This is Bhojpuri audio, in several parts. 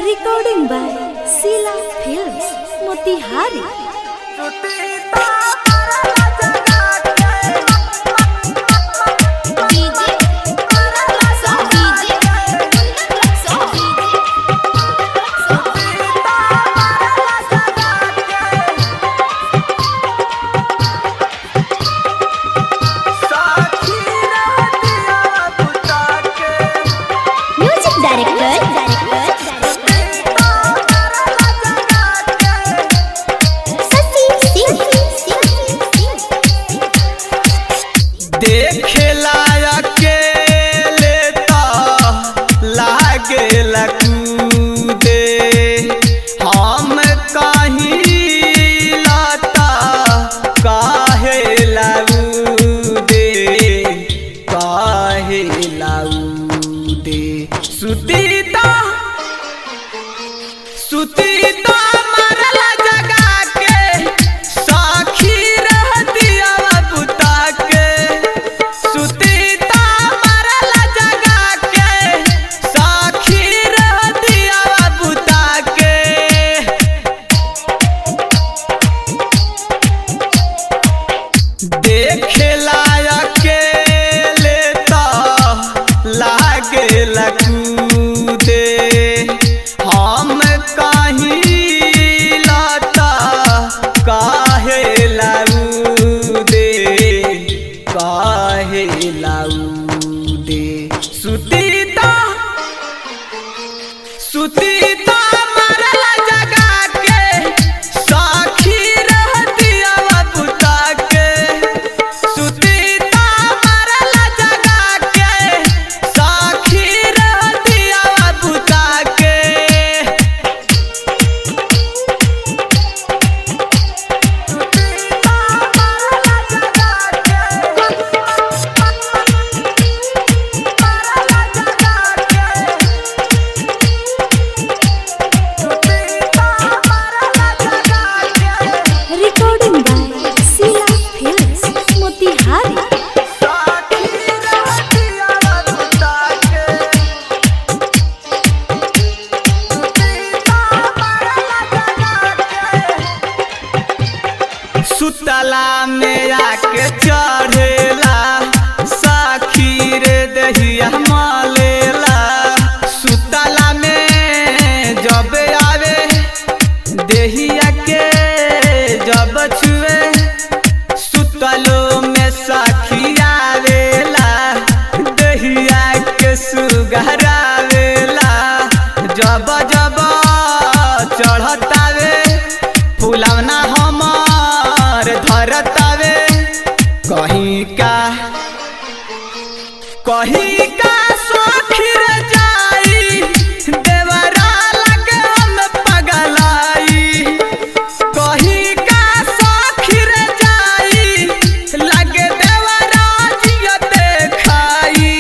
Recording by Sila Films, Motihari. Music director देखेला अकेले तो लागेला कूदे हम कहीं लता काहे लाऊदे सुतीता मरला जगा के साखी रहती बुता के सुतीता मरला जगा के साखी रहती बुता के देखेला अकेले तो लागेला कूदे हम कहीं लता काहे लाऊदे सुतीता मरला जगा के साखी रहती बुता के सुतीता मरला जगा के साखी रहती बुता के Recording by Sila Films, Motihari. सुतला में आके चढ़ेला साखी रे दहिया मालेला सुतला में जब आवे दहिया के जब छुए सुतलो में साखी आवेला दहिया के सुगरावेला जब जब चढ़तावे फुलवना हमार धरतावे कहीं का सोखिर जाई देवरा लगे हम पगलाई कहीं का सोखिर जाई लगे देवरा जियते खाई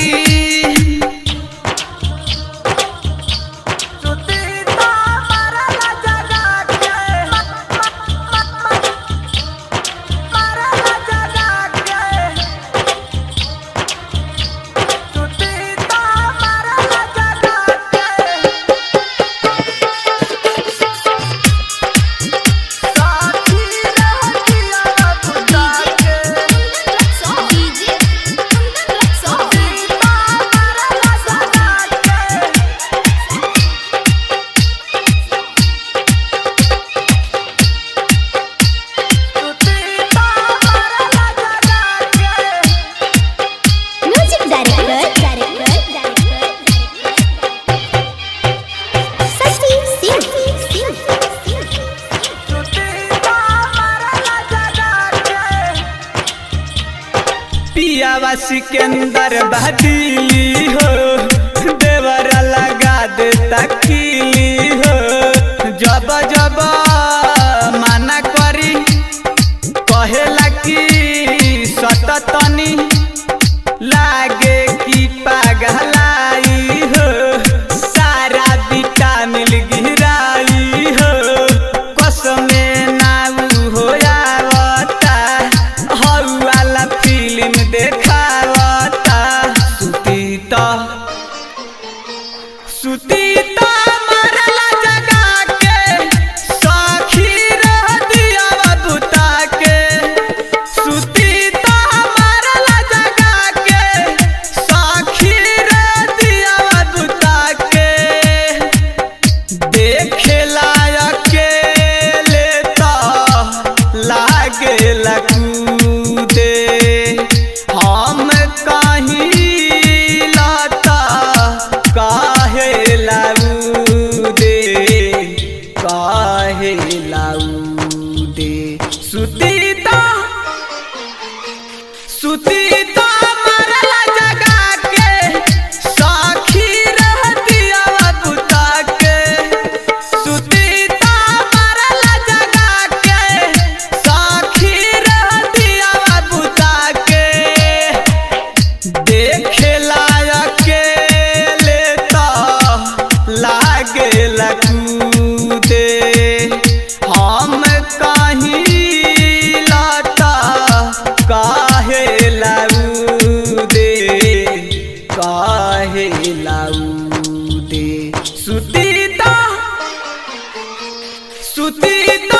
Music director Sasi Singh. पियावा सिकंदर बदली हो देवरा लगा देता खिली हो जब जब माना करी कहेला कि सततनी लागे कि पागलाई हो सारा विटामिन गिराई हो कसमे नाऊ हो आवता हऊ वाला फिल्म देखावता सुतीता मरला सुती तो